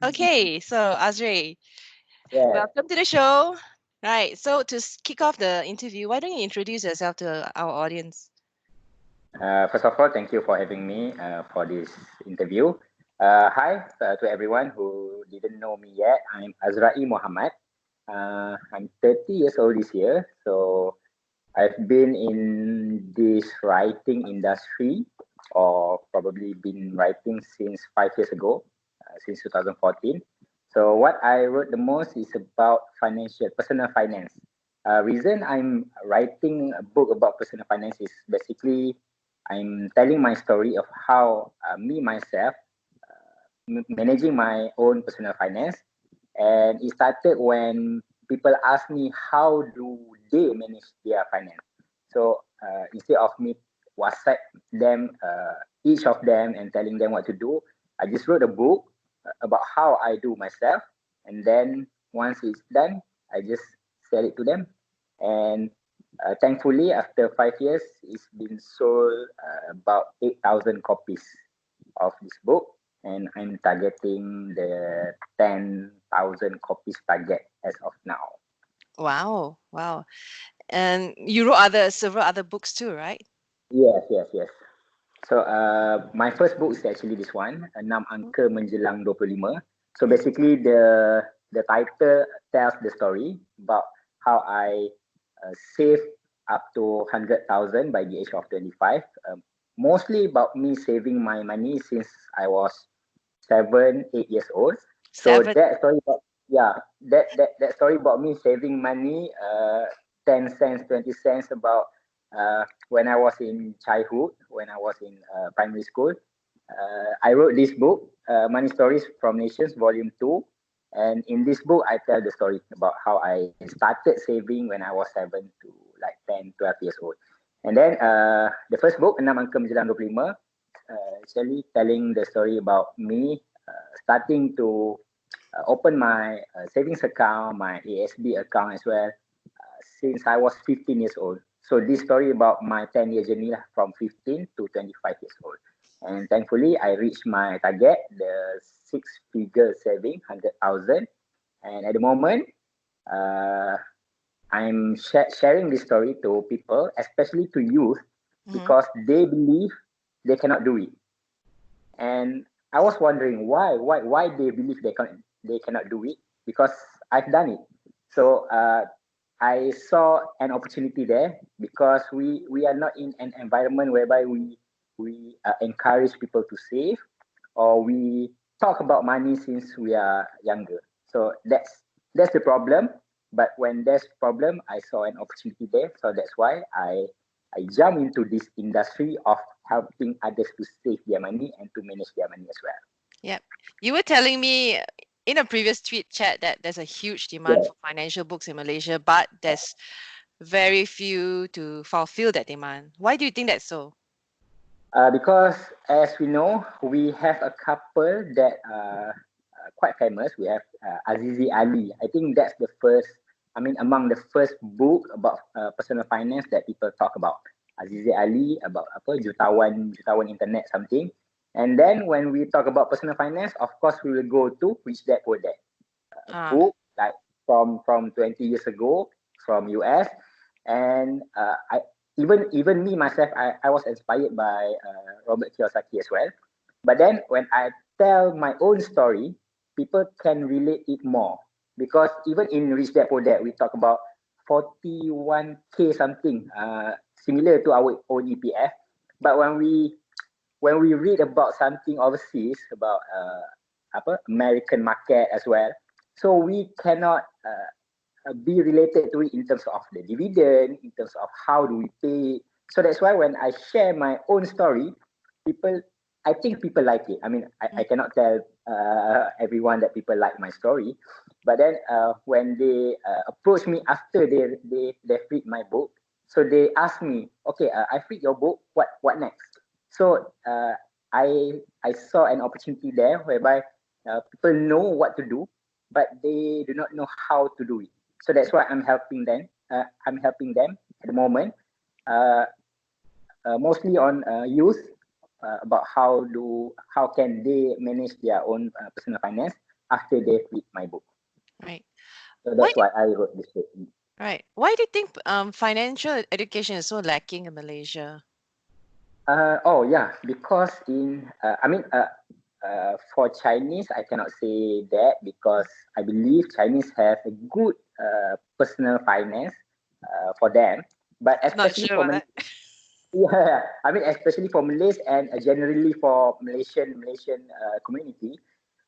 Okay, so Azraei, Yeah. welcome to the show. Right, so to kick off the interview, why don't you introduce yourself to our audience? First of all, thank you for having me for this interview. Hi to everyone who didn't know me yet. I'm Azraei Muhamad. I'm 30 years old this year. So I've been in this writing industry, or probably been writing since 5 years ago, since 2014. So what I wrote the most is about personal finance. Reason I'm writing a book about personal finance is basically I'm telling my story of how me myself managing my own personal finance, and it started when people ask me how do they manage their finance. So instead of me WhatsApp them, each of them, and telling them what to do, I just wrote a book about how I do myself, and then once it's done, I just sell it to them. And thankfully, after 5 years, it's been sold about 8,000 copies of this book, and I'm targeting the 10,000 copies target as of now. Wow, wow. And you wrote several other books too, right? Yes, yes, yes. So my first book is actually this one, 6 Angka Menjelang 25. So Mm-hmm. basically the title tells the story about how I save up to 100,000 by the age of 25. Mostly about me saving my money since I was 7, 8 years old. So Seven. that story about, yeah, that story about me saving money, 10 cents, 20 cents, about when I was in childhood, when I was in primary school. I wrote this book, Money Stories from Nations, Volume 2. And in this book, I tell the story about how I started saving when I was 7 to like 10, 12 years old. And then the first book, 6 Angka Menjelang 25, actually telling the story about me starting to open my savings account, my ASB account as well, since I was 15 years old. So this story about my 10-year journey lah, from 15 to 25 years old. And thankfully, I reached my target, the six-figure saving, 100,000. And at the moment, uh, I'm sharing this story to people, especially to youth, Mm-hmm. because they believe they cannot do it. And I was wondering why they believe they cannot do it, because I've done it. So I saw an opportunity there, because we are not in an environment whereby we encourage people to save, or we talk about money since we are younger. So that's the problem. But when there's problem, I saw an opportunity there. So that's why I jump into this industry of helping others to save their money and to manage their money as well. Yep. You were telling me in a previous tweet chat that there's a huge demand Yeah. for financial books in Malaysia, but there's very few to fulfill that demand. Why do you think that's so? Because as we know, we have a couple that are quite famous. We have Azizi Ali. I think that's the first, I mean, among the first book about personal finance that people talk about. Azizi Ali about apa, jutawan internet something. And then when we talk about personal finance, of course we will go to Rich Dad Poor Dad, a Ah, book like from 20 years ago from US. And even me myself, I was inspired by Robert Kiyosaki as well. But then when I tell my own story, people can relate it more, because even in Rich Dad Poor Dad, we talk about 41K something, similar to our own EPF. But when we read about something overseas, about apa, American market as well, so we cannot be related to it in terms of the dividend, in terms of how do we pay. So that's why when I share my own story, people, I think people like it. I mean, I cannot tell everyone that people like my story, but then when they approach me after they've read my book, so they ask me, okay, I've read your book. What next? So I saw an opportunity there whereby people know what to do, but they do not know how to do it. So that's why I'm helping them. I'm helping them at the moment, uh, mostly on youth, about how can they manage their own personal finance. after they've read my book. Right. So Why that's do, why I wrote this book. right. Why do you think financial education is so lacking in Malaysia? Oh yeah, because for Chinese, I cannot say that because I believe Chinese have a good personal finance for them. But Not especially sure for about that. yeah, especially for Malays and generally for Malaysian community,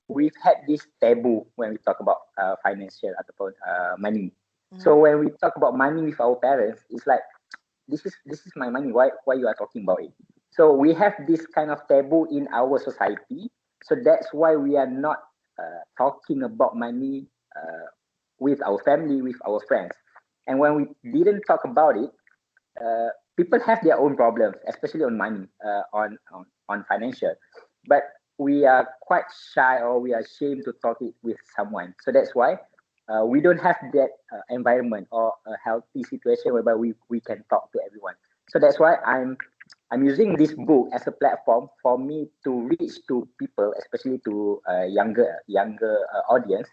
we've had this taboo when we talk about financial ataupun money. Mhm. So when we talk about money with our parents, it's like this is my money. Why you are talking about it? So we have this kind of taboo in our society. So that's why we are not talking about money with our family, with our friends. And when we didn't talk about it, people have their own problems, especially on money, on financial. But we are quite shy or we are ashamed to talk it with someone. So that's why we don't have that environment or a healthy situation whereby we can talk to everyone. So that's why I'm using this book as a platform for me to reach to people, especially to younger audience,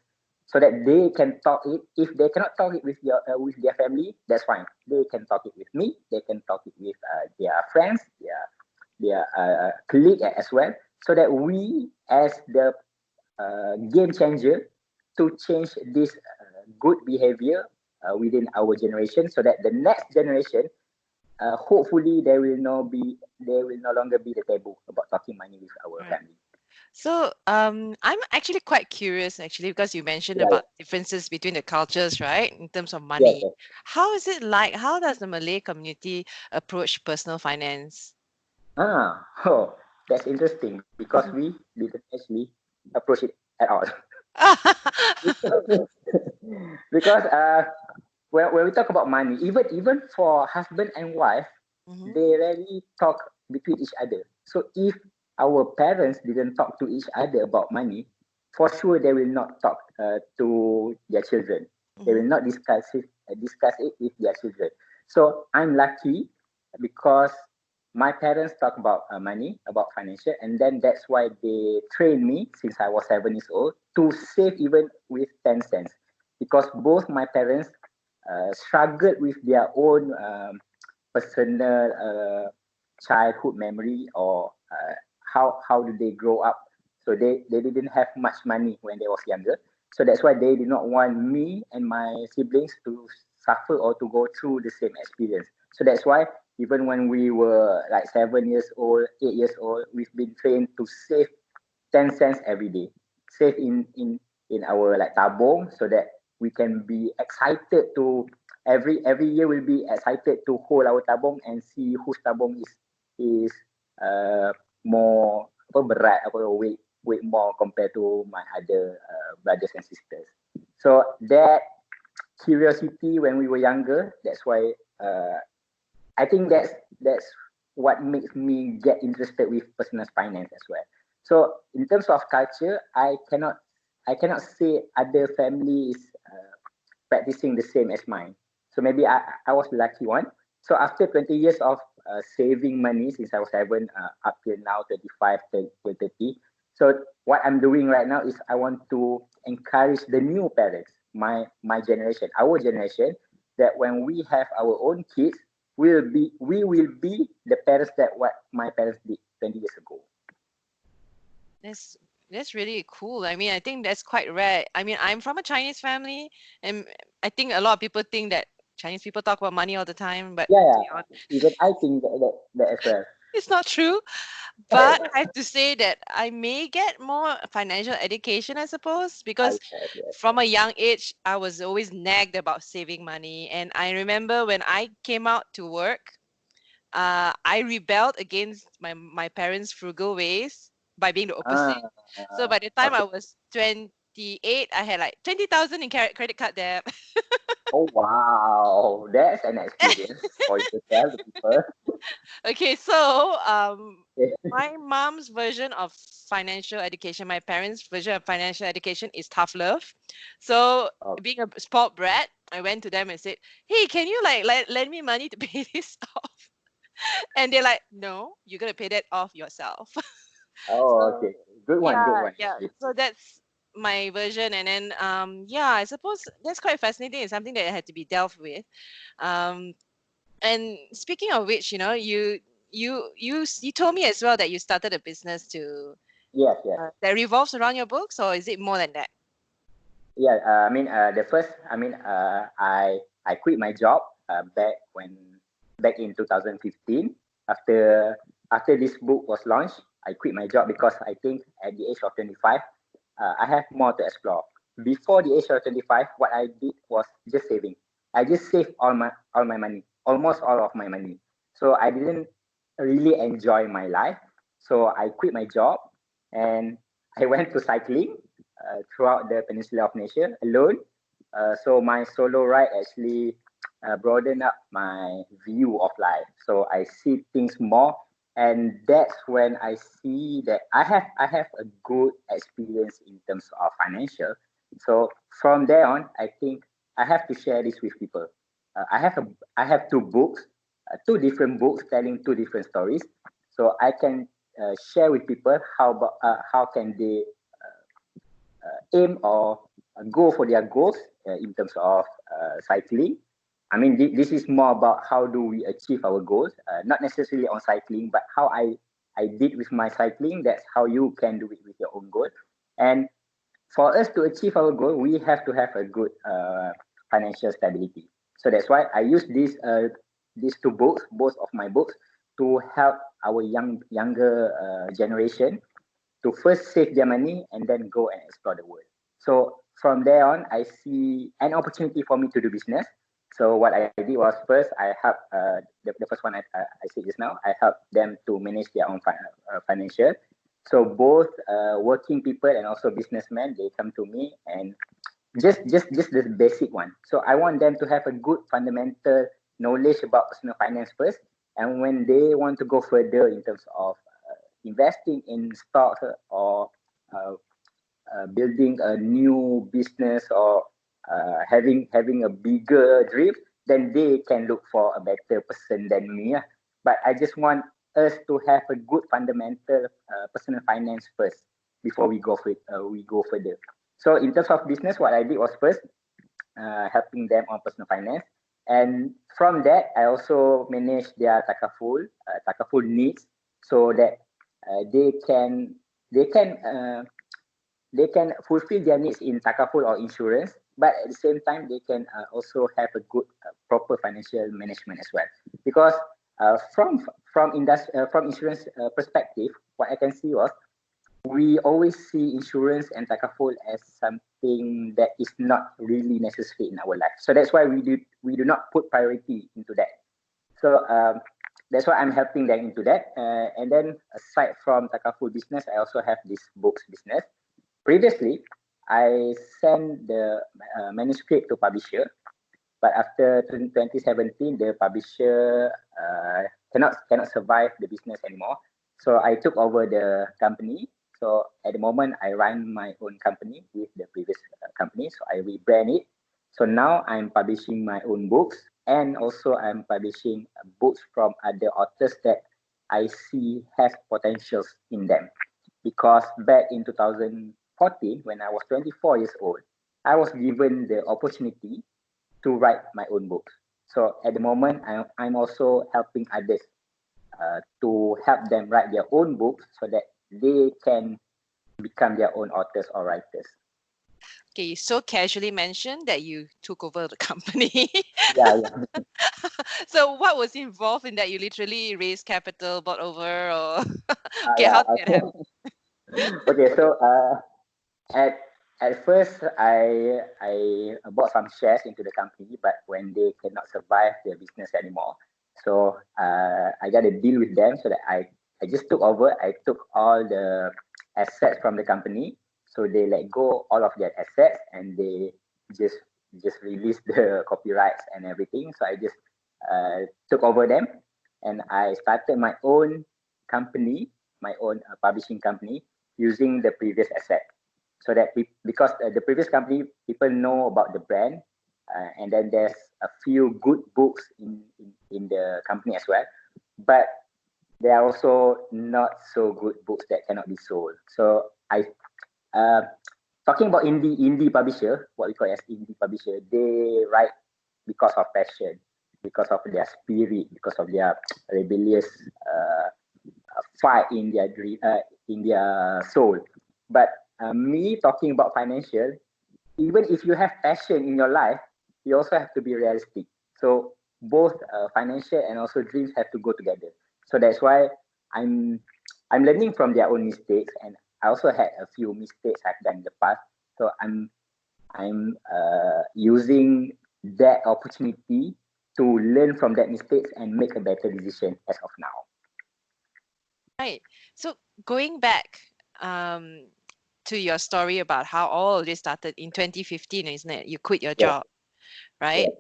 so that they can talk it. If they cannot talk it with their family, that's fine. They can talk it with me. They can talk it with their friends, their colleague as well, so that we as the game changer to change this good behavior within our generation, so that the next generation, hopefully, there will no longer be the taboo about talking money with our Right. family. So, I'm actually quite curious, actually, because you mentioned Yeah, about differences between the cultures, right, in terms of yes, money. yes. How is it like? How does the Malay community approach personal finance? Oh, that's interesting because we didn't actually approach it at all. Because when we talk about money, even for husband and wife, Mhm. they rarely talk between each other. So if our parents didn't talk to each other about money, for sure they will not talk to their children. They Mhm. will not discuss it with their children. So I'm lucky because my parents talk about money, about financial, and then that's why they trained me since I was 7 years old to save even with 10 cents, because both my parents struggled with their own personal childhood memory, or how did they grow up. So they didn't have much money when they was younger. So that's why they did not want me and my siblings to suffer or to go through the same experience. So that's why even when we were like 7 years old, 8 years old, we've been trained to save 10 cents every day. Save in our like tabung, so that we can be excited to every year we'll be excited to hold our tabung and see whose tabung is uh, more apa berat apa weight more compared to my other brothers and sisters. So that curiosity when we were younger, that's why I think that's what makes me get interested with personal finance as well. So in terms of culture, I cannot say other families practicing the same as mine. So maybe I was the lucky one. So after 20 years of saving money since I was 7 up till now 35 till 30. So what I'm doing right now is I want to encourage the new parents, my generation, our generation, that when we have our own kids, we will be the parents that what my parents did 20 years ago. That's that's really cool. I mean, I think that's quite rare. I mean, I'm from a Chinese family, and I think a lot of people think that Chinese people talk about money all the time, but Yeah, to yeah. be honest, Even I think that as well. it's not true. But I have to say that I may get more financial education, I suppose, I because have, yes. from a young age, I was always nagged about saving money. And I remember when I came out to work, I rebelled against my parents' frugal ways by being the Ah, opposite. So by the time I okay. was 28, I had like 20,000 in credit card debt. Oh wow, that's an experience for you to tell the people. Okay, so my mom's version of financial education, my parents' version of financial education is tough love. So Oh, being a sport brat, I went to them and said, "Hey, can you like lend me money to pay this off?" And they're like, "No, you're gonna pay that off yourself." oh, So okay. Good one, good yeah, one yeah. actually. So that's my version, and then yeah, I suppose that's quite fascinating. It's something that had to be dealt with. Um, and speaking of which, you told me as well that you started a business Yes, yes. that revolves around your books, or is it more than that? Yeah, the first, I quit my job back in 2015. After after this book was launched, I quit my job because I think at the age of 25, I have more to explore. Before the age of 25, what I did was just saving. I just saved all my money, almost all of my money. So I didn't really enjoy my life. So I quit my job and I went to cycling throughout the peninsula of Malaysia alone. So my solo ride actually broadened up my view of life. So I see things more, and that's when I see that I have a good experience in terms of financial. So from there on, I think I have to share this with people. I have two books, two different books telling two different stories. So I can share with people how can they aim or go for their goals in terms of cycling. I mean, this is more about how do we achieve our goals, not necessarily on cycling, but how I did with my cycling. That's how you can do it with your own goal. And for us to achieve our goal, we have to have a good financial stability. So that's why I use these two books, both of my books, to help our younger generation to first save their money and then go and explore the world. So from there on, I see an opportunity for me to do business. So what I did was first I helped the first one I said just now. I helped them to manage their own financial. So both working people and also businessmen, they come to me and just the basic one. So I want them to have a good fundamental knowledge about personal finance first, and when they want to go further in terms of investing in stocks or uh, building a new business or having a bigger dream, then they can look for a better person than me. But I just want us to have a good fundamental personal finance first before we go further. So in terms of business, what I did was first helping them on personal finance. And from that, I also manage their takaful needs, so that they can they can uh, they can fulfill their needs in takaful or insurance, but at the same time they can also have a good proper financial management as well. Because from insurance perspective, what I can see was we always see insurance and takaful as something that is not really necessary in our life. So that's why we do not put priority into that. So that's why I'm helping them into that. And then aside from takaful business, I also have this books business. Previously, I sent the manuscript to publisher, but after 2017, the publisher cannot survive the business anymore. So I took over the company. So at the moment, I run my own company with the previous company. So I rebrand it. So now I'm publishing my own books, and also I'm publishing books from other authors that I see have potentials in them. Because back in 2014, when I was 24 years old, I was given the opportunity to write my own books. So at the moment, I'm also helping others to help them write their own books so that they can become their own authors or writers. Okay, you so casually mentioned that you took over the company. Yeah, yeah. So what was involved in that? You literally raised capital, bought over, or okay, Yeah. how did that happen? Okay. So at at first, I bought some shares into the company, but when they cannot survive their business anymore, so I got a deal with them so that I just took over. I took all the assets from the company, so they let go all of their assets and they just just released the copyrights and everything. So I just took over them, and I started my own company, my own publishing company using the previous asset, so that because the previous company people know about the brand, and then there's a few good books in the company as well, but there are also not so good books that cannot be sold. So I uh, talking about indie publisher, what we call as indie publisher, they write because of passion, because of their spirit, because of their rebellious fight in their soul. But me talking about financial, even if you have passion in your life, you also have to be realistic. So both financial and also dreams have to go together. So that's why I'm I'm learning from their own mistakes, and I also had a few mistakes I've done in the past. So I'm using that opportunity to learn from that mistakes and make a better decision as of now. Right. So going back to your story about how all of this started in 2015, isn't it? You quit your Yes, job, right? yes.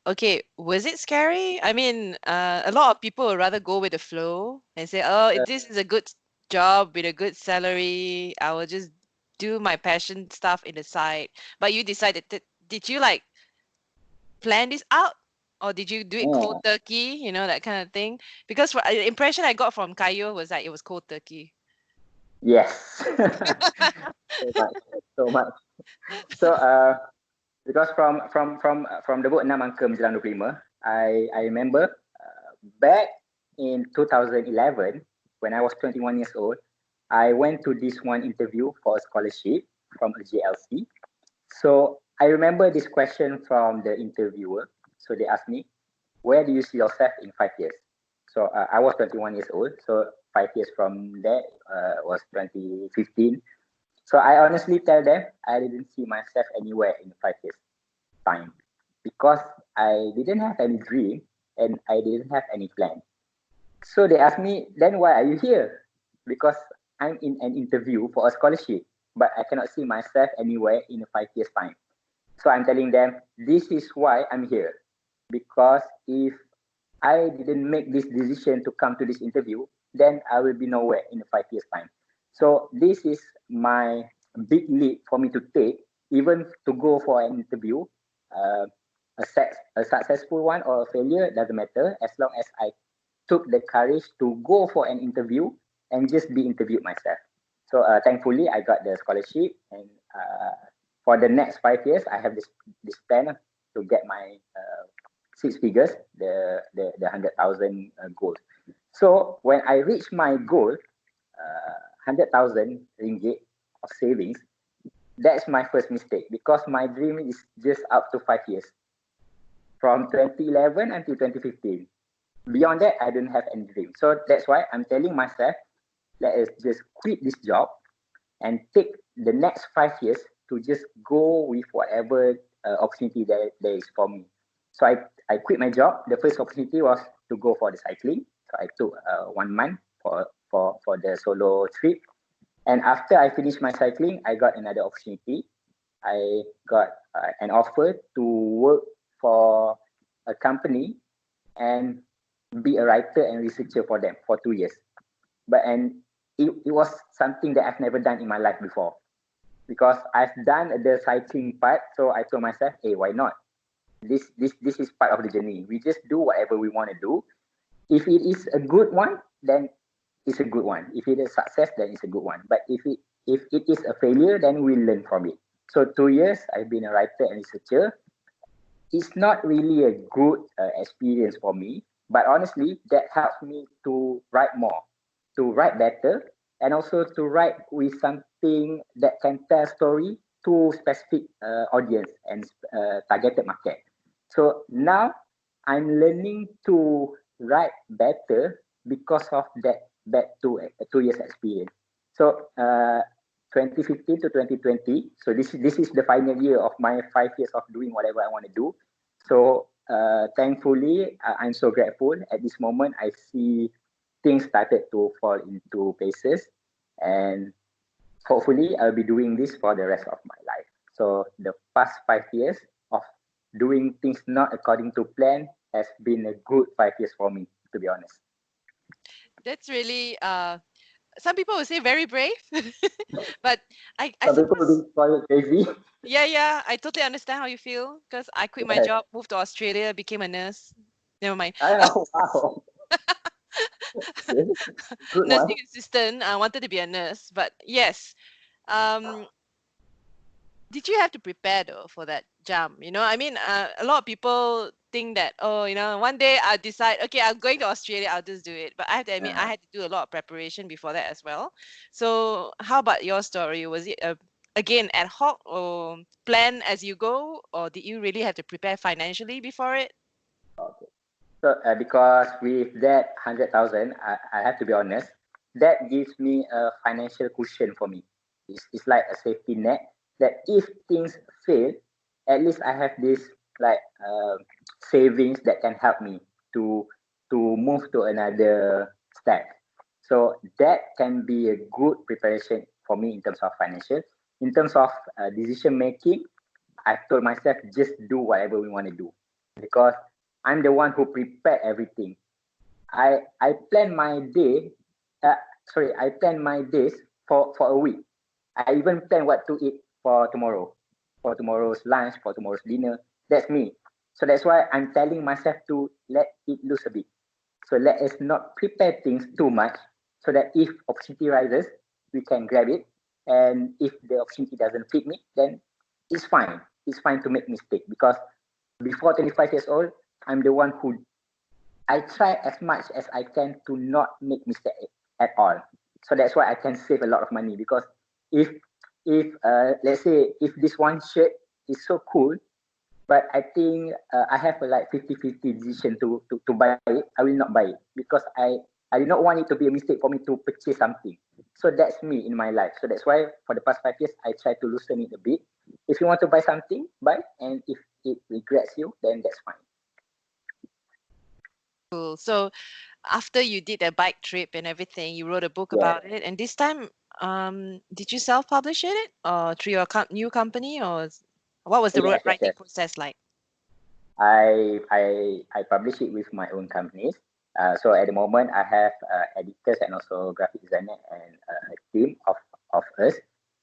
Okay, was it scary? I mean, a lot of people would rather go with the flow and say, "Oh, this is a good job with a good salary. I will just do my passion stuff in the side." But you decided that, did you like plan this out, or did you do it cold Yeah. turkey? You know, that kind of thing. Because the impression I got from Kayo was that it was cold turkey. Yes. So much, so much. So because from the book 6 Angka Menjelang 25, I remember back in 2011 when I was 21 years old, I went to this one interview for a scholarship from a JLC. So I remember this question from the interviewer. So they asked me, where do you see yourself in 5 years? So I was 21 years old. So 5 years from that was 2015. So I honestly tell them I didn't see myself anywhere in 5 years time because I didn't have any dream and I didn't have any plan. So they asked me, then why are you here? Because I'm in an interview for a scholarship, but I cannot see myself anywhere in 5 years time. So I'm telling them, this is why I'm here. Because if I didn't make this decision to come to this interview, then I will be nowhere in 5 years' time. So this is my big leap for me to take, even to go for an interview. Uh, a successful one or a failure doesn't matter as long as I took the courage to go for an interview and just be interviewed myself. So thankfully, I got the scholarship, and for the next 5 years, I have this plan to get my 6 figures, the 100,000 goal. So when I reach my goal, 100,000 ringgit of savings, that's my first mistake because my dream is just up to 5 years, from 2011 until 2015. Beyond that, I don't have any dream. So that's why I'm telling myself, let us just quit this job and take the next 5 years to just go with whatever opportunity there is for me. So I quit my job. The first opportunity was to go for the cycling. So I took 1 month for the solo trip. And after I finished my cycling, I got another opportunity. I got an offer to work for a company and be a writer and researcher for them for 2 years. It was something that I've never done in my life before because I've done the cycling part. So I told myself, hey, why not? This is part of the journey. We just do whatever we want to do. If it is a good one, then it's a good one. If it is success, then it's a good one. But if it is a failure, then we learn from it. So 2 years, I've been a writer and researcher. It's not really a good experience for me, but honestly, that helps me to write more, to write better, and also to write with something that can tell story to specific audience and targeted market. So now I'm learning to write better because of that 2 years experience. So 2015 to 2020. So this is the final year of my 5 years of doing whatever I want to do. So thankfully, I'm so grateful. At this moment, I see things started to fall into places, and hopefully, I'll be doing this for the rest of my life. So the past 5 years of doing things not according to plan has been a good 5 years for me, to be honest. That's really some people would say very brave, but I Some people suppose, will call it crazy. yeah, I totally understand how you feel because I quit my Yes. job, moved to Australia, became a nurse. Never mind. I know. Wow. Okay. Good one. Nursing assistant. I wanted to be a nurse, but yes, um, Did you have to prepare though for that jump? I mean, a lot of people think that, oh, one day I'll decide, okay, I'm going to Australia, I'll just do it. But I have to admit, I Uh, had to do a lot of preparation before that as well. So, how about your story? Was it again ad hoc or plan as you go, or did you really have to prepare financially before it? okay. So because with that 100,000, I have to be honest, that gives me a financial cushion for me. It's like a safety net that if things fail, at least I have this like savings that can help me to to move to another step. So that can be a good preparation for me in terms of financial. In terms of decision making, I've told myself just do whatever we want to do because I'm the one who prepared everything. I plan my day. Uh, I plan my days for a week. I even plan what to eat for tomorrow's lunch, for tomorrow's dinner. That's me. So that's why I'm telling myself to let it loose a bit. So let us not prepare things too much, so that if opportunity rises, we can grab it. And if the opportunity doesn't fit me, then it's fine. It's fine to make mistake because before 25 years old, I'm the one who I try as much as I can to not make mistake at all. So that's why I can save a lot of money because if let's say if this one shirt is so cool, but I think I have a like 50-50 decision to buy it, I will not buy it because I do not want it to be a mistake for me to purchase something. So that's me in my life. So that's why for the past 5 years I try to loosen it a bit. If you want to buy something, buy, and if it regrets you, then that's fine. Cool. So, after you did a bike trip and everything, you wrote a book Yeah. about it. And this time, did you self-publish it or through your new company, or what was the Yes, yes, writing yes. process like? I publish it with my own companies. So at the moment, I have editors and also graphic designer and a team of us.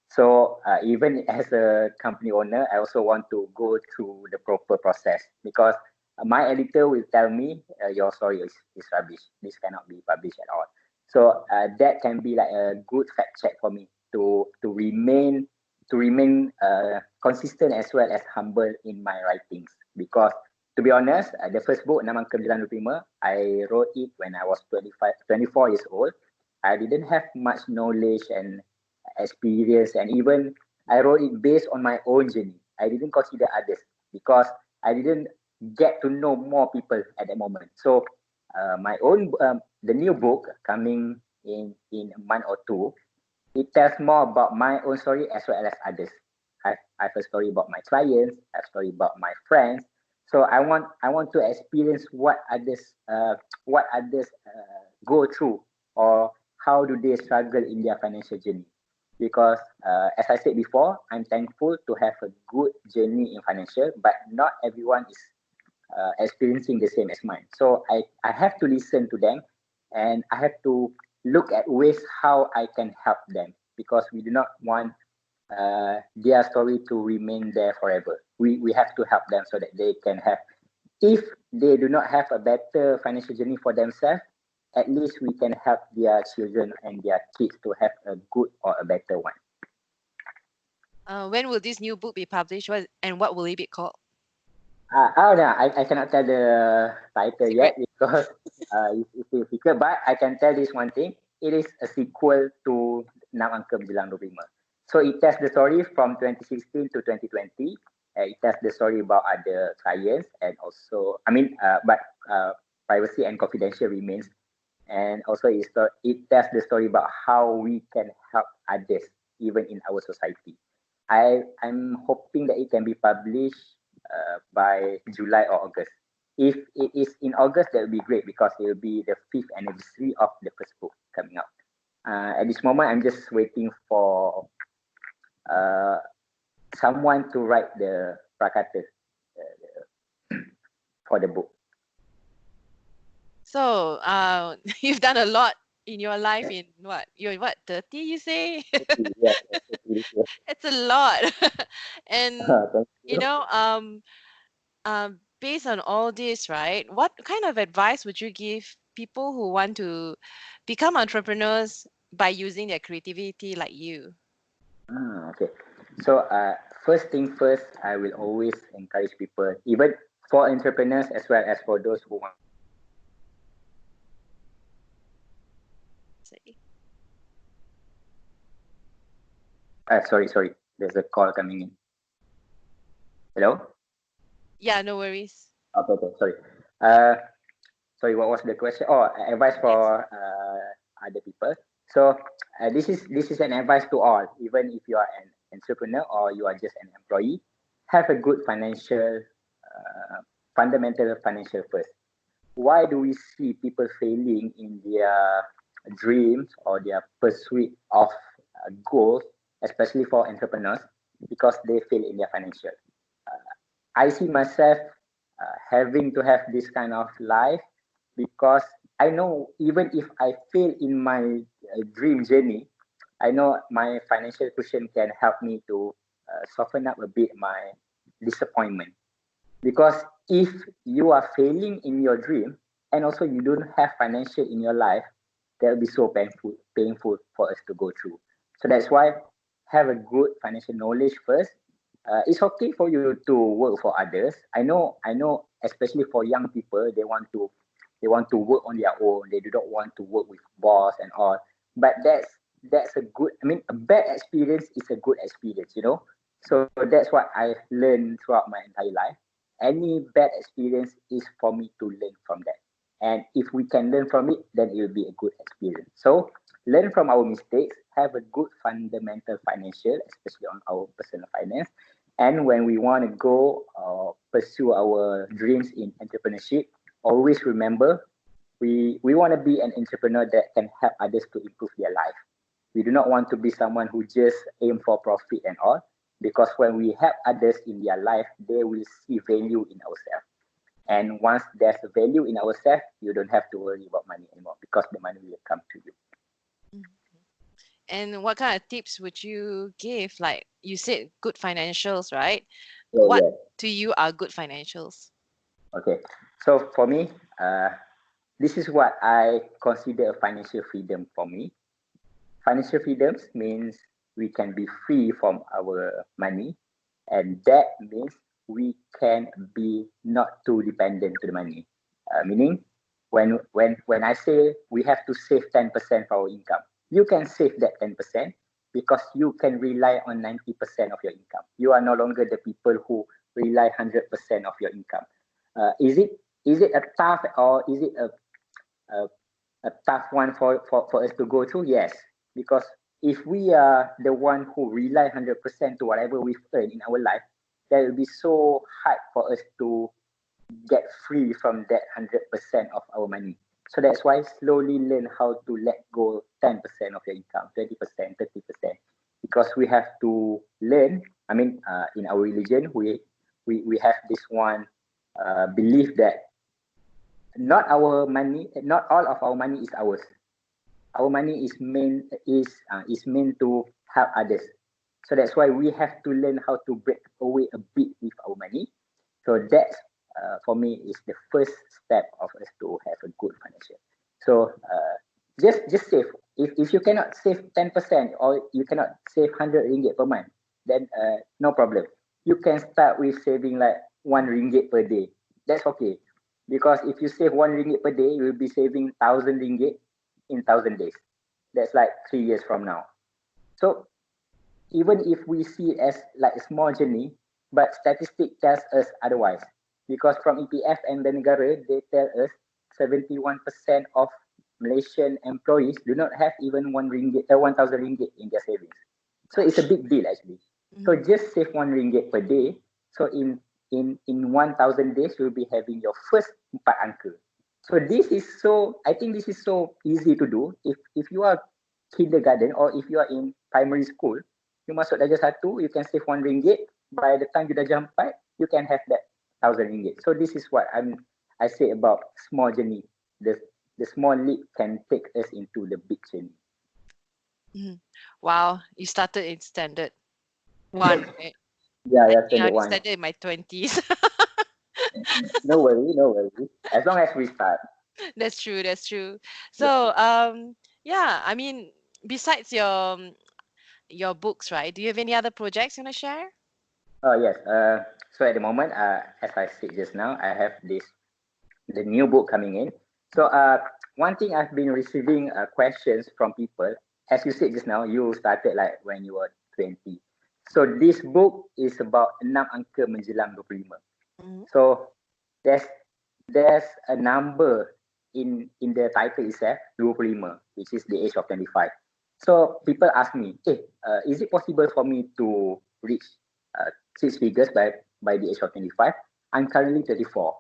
So even as a company owner, I also want to go through the proper process because my editor will tell me your story is rubbish. This cannot be published at all. So that can be like a good fact check for me to remain consistent as well as humble in my writings because to be honest, the first book, 6 Angka 95, I wrote it when I was 24 years old. I didn't have much knowledge and experience, and even I wrote it based on my own journey. I didn't consider others because I didn't get to know more people at that moment. So, the new book coming in a month or two, it tells more about my own story as well as others. I have a story about my clients. I have a story about my friends. So I want to experience what others go through or how do they struggle in their financial journey. Because as I said before, I'm thankful to have a good journey in financial, but not everyone is experiencing the same as mine. So I have to listen to them and I have to look at ways how I can help them because we do not want their story to remain there forever. We have to help them so that they can have, if they do not have a better financial journey for themselves, at least we can help their children and their kids to have a good or a better one. When will this new book be published? And what will it be called? Oh no, I cannot tell the title Secret. yet because it's still secret. But I can tell this one thing: it is a sequel to 6 Angka 95. So it tells the story from 2016 to 2020. It tells the story about other clients and also, but privacy and confidential remains. And also, it tells the story about how we can help others even in our society. I'm hoping that it can be published by July or August. If it is in August, that will be great because it will be the fifth anniversary of the first book coming out. At this moment, I'm just waiting for uh, someone to write the prakata for the book. So, you've done a lot in your life in what? You're what, 30, you say? Yes, yes, yes. It's a lot. And, Thank you you. know, um, based on all this, right, what kind of advice would you give people who want to become entrepreneurs by using their creativity like you? Okay. So first thing first, I will always encourage people, even for entrepreneurs as well as for those who want to start a business. Say. Sorry. There's a call coming in. Hello? Yeah, no worries. Okay. Sorry. Uh, Sorry, what was the question? Oh, advice Yes. for other people. So this is an advice to all, even if you are an entrepreneur or you are just an employee. Have a good financial, fundamental financial first. Why do we see people failing in their dreams or their pursuit of goals, especially for entrepreneurs, because they fail in their financial. I see myself having to have this kind of life because I know even if I fail in my dream journey, I know my financial cushion can help me to soften up a bit my disappointment. Because if you are failing in your dream and also you don't have financial in your life, that will be so painful for us to go through. So that's why have a good financial knowledge first. It's okay for you to work for others. I know, especially for young people, they want to work on their own. They do not want to work with boss and all. But that's a good. I mean, a bad experience is a good experience. So that's what I've learned throughout my entire life. Any bad experience is for me to learn from that. And if we can learn from it, then it will be a good experience. So learn from our mistakes, have a good fundamental financial, especially on our personal finance. And when we want to go pursue our dreams in entrepreneurship, always remember we want to be an entrepreneur that can help others to improve their life. We do not want to be someone who just aim for profit and all, because when we help others in their life, they will see value in ourselves. And once there's a value in ourselves, you don't have to worry about money anymore because the money will come to you. Mhm. And what kind of tips would you give? Like you said, good financials, right? Yeah, What yeah. to you are good financials? Okay. So for me, this is what I consider a financial freedom for me. Financial freedoms means we can be free from our money, and that means we can be not too dependent to the money. Meaning, when I say we have to save 10% of our income, you can save that 10% because you can rely on 90% of your income. You are no longer the people who rely 100% of your income. Is it a tough or is it a a tough one for us to go through? Yes, because if we are the one who rely 100% to whatever we've earned in our life, that will be so hard for us to get free from that 100% of our money. So that's why slowly learn how to let go 10% of your income, 20%, 30%, because we have to learn. I mean, in our religion, we have this one belief that not all of our money is ours. Our money is meant to help others. So that's why we have to learn how to break away a bit with our money. So that's for me is the first step of us to have a good financial. So just save. If you cannot save 10% or you cannot save 100 ringgit per month, then no problem. You can start with saving like 1 ringgit per day. That's okay, because if you save 1 ringgit per day, you will be saving 1,000 ringgit in 1,000 days. That's like 3 years from now. So even if we see it as like a small journey, but statistic tells us otherwise. Because from EPF and the negara, they tell us 71% of Malaysian employees do not have even 1,000 ringgit in their savings. So it's a Gosh. big deal actually. So Mhm. just save 1 ringgit per day. So in 1,000 days, you'll be having your first empat angka. So I think this is so easy to do. If you are kindergarten or if you are in primary school, you masuk darjah satu, you can save 1 ringgit. By the time you darjah 4, you can have that 1,000 ringgit. So this is what I say about small journey. The small leap can take us into the big journey. Mhm. Wow, you started in standard one, right? I Yeah, think I standard one. started in my 20s. No worry, no worry. As long as we start. That's true, that's true. Yeah. So, yeah, I mean, besides your books, right? Do you have any other projects you want to share? Oh yes. So at the moment, as I said just now, I have the new book coming in. So one thing I've been receiving questions from people, as you said just now, you started like when you were 20. So this book is about enam angka menjelang 25. Mhm. So there's there's a number in the title itself, 25, which is the age of 25. So people ask me, hey, is it possible for me to reach six figures by the age of 25? I'm currently 34.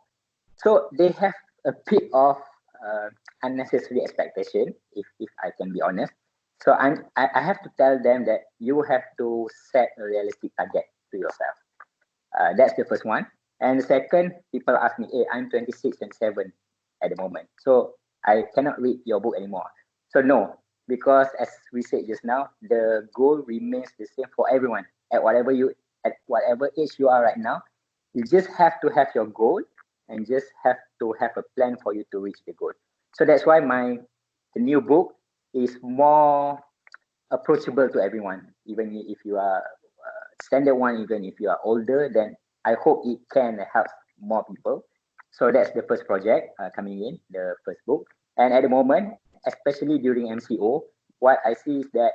So they have a bit of uh, unnecessary expectation, if I can be honest. So I have to tell them that you have to set a realistic target to yourself. That's the first one. And the second, people ask me, hey, I'm 26, 27 at the moment. So I cannot read your book anymore. So no, because as we said just now, the goal remains the same for everyone. At whatever age you are right now, you just have to have your goal and just have to have a plan for you to reach the goal. So that's why the new book is more approachable to everyone, even if you are standard one, even if you are older, then I hope it can help more people. So that's the first project coming in, the first book. And at the moment, especially during MCO, what I see is that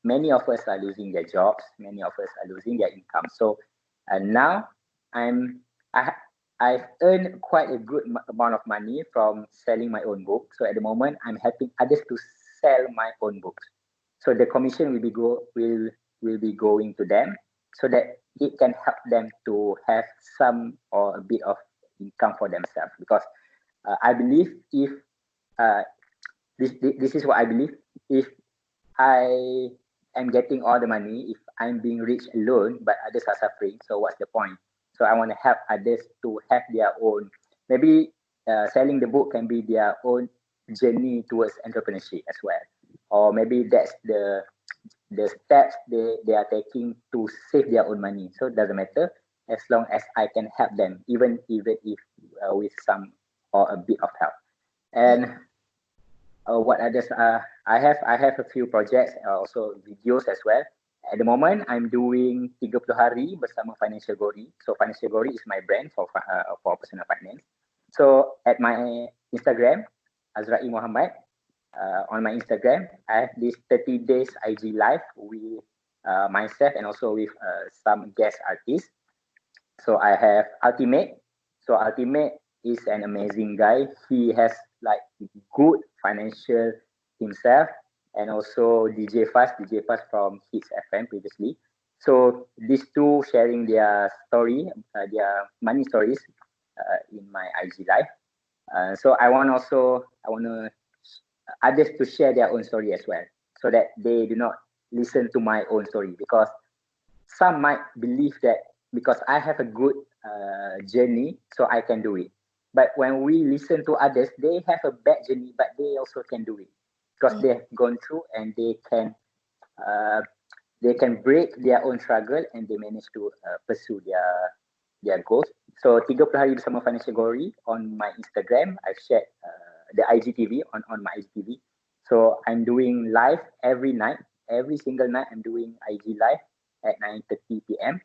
many of us are losing their jobs, many of us are losing their income. So now I'm I I've earned quite a good amount of money from selling my own book. So at the moment, I'm helping others to sell my own books. So the commission will be going to them so that it can help them to have some or a bit of income for themselves. Because I believe if uh, this is what I believe, if I am getting all the money, if I'm being rich alone, but others are suffering, so what's the point? So I want to help others to have their own. Maybe selling the book can be their own journey towards entrepreneurship as well, or maybe that's the steps they are taking to save their own money. So it doesn't matter as long as I can help them, even if with some or a bit of help. Mhm. And what others I have a few projects, also videos as well. At the moment, I'm doing 30 hari bersama Financial Gory. So Financial Gory is my brand for personal finance. So at my Instagram, Azraei Muhamad, on my Instagram, I have this 30 days IG live with myself and also with some guest artists. So I have Ultimate. So Ultimate is an amazing guy. He has like good financial himself, and also DJ Fast from Hits FM previously. So these two sharing their story, their money stories in my IG live. So I want to others to share their own story as well, so that they do not listen to my own story, because some might believe that because I have a good journey, so I can do it. But when we listen to others, they have a bad journey, but they also can do it because Mhm. they have gone through and uh, they can break their own struggle and they manage to pursue their goals. So 30 hari bersama Financial Gory on my Instagram, I've shared the IGTV on my IGTV. So I'm doing live every night, every single night. I'm doing IG live at 9:30 p.m.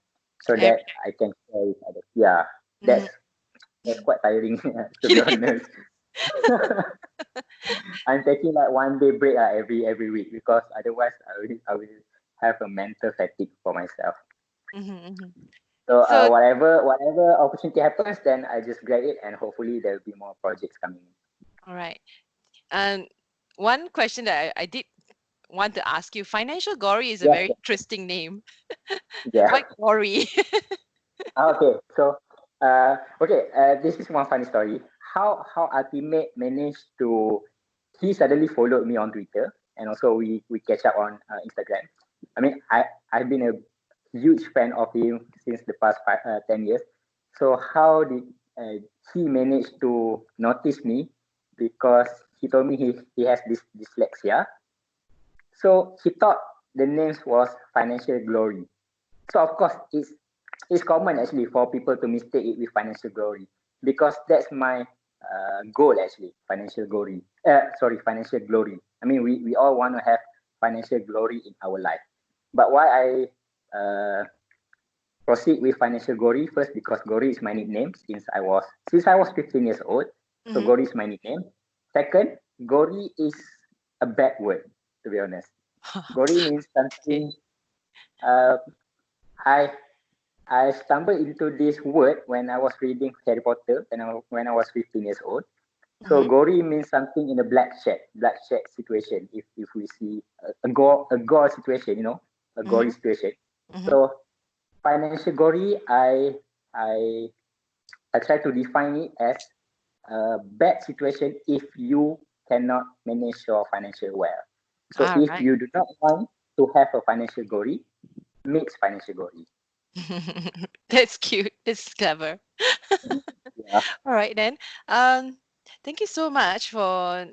so Every that I can share with others. Yeah, Mhm. that's quite tiring to be honest. I'm taking like one day break every week, because otherwise I will have a mental fatigue for myself. Mhm, mhm. So So, whatever opportunity happens, then I just grab it, and hopefully there will be more projects coming. all right. And one question that I did want to ask you, Financial Gory is a Yeah, very interesting name. yeah. Why gory? Okay, so this is one funny story. How Ultimate managed to he suddenly followed me on Twitter, and also we catch up on Instagram. I mean, I've been a huge fan of him since the past 10 years. So how did he manage to notice me? Because he told me he has this dyslexia. So he thought the names was Financial Glory. So of course it's common actually for people to mistake it with financial glory, because that's my goal actually, financial glory. Financial glory. I mean, we all want to have financial glory in our life. But why I uh, proceed with financial gory first because gory is my nickname since I was 15 years old. So Mm-hmm. gory is my nickname. Second, gory is a bad word, to be honest. Gory means Okay. something. Uh, I I stumbled into this word when I was reading Harry Potter when I was 15 years old. So Mm-hmm. gory means something in a black shed situation. If we see a gore situation, a gory Mm-hmm. situation. Mm-hmm. So financial gory, I I try to define it as a bad situation if you cannot manage your financial well. So All if right. you do not want to have a financial gory, mix financial gory. That's cute. That's clever. Yeah. All right then. Um, Thank you so much for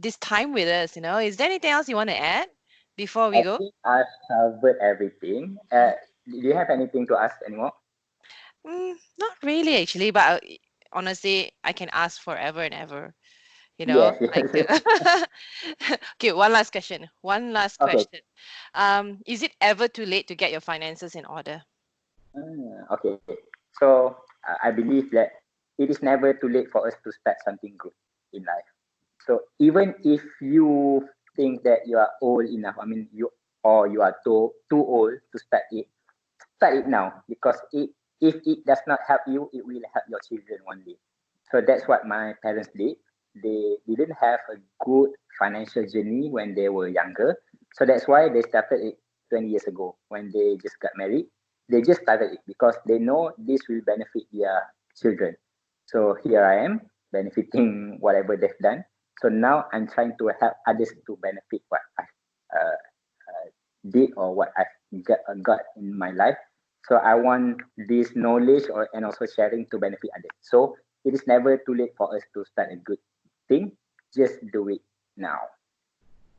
this time with us. Is there anything else you want to add before we I go? think I've covered everything. Mhm. Do you have anything to ask anymore? Not really, actually, but honestly, I can ask forever and ever. Yes, Like yes. okay, one last question. One last Okay. question. Is it ever too late to get your finances in order? Okay. So I believe that it is never too late for us to start something good in life. So even if you think that you are old enough, I mean you are too old to start it now because if it does not help you, it will help your children one day. So that's what my parents did. They didn't have a good financial journey when they were younger. So that's why they started it 20 years ago when they just got married. They just started it because they know this will benefit their children. So here I am benefiting whatever they've done. So now I'm trying to help others to benefit what I did or what I've got in my life. So I want this knowledge and also sharing to benefit others. So it is never too late for us to start a good thing. Just do it now.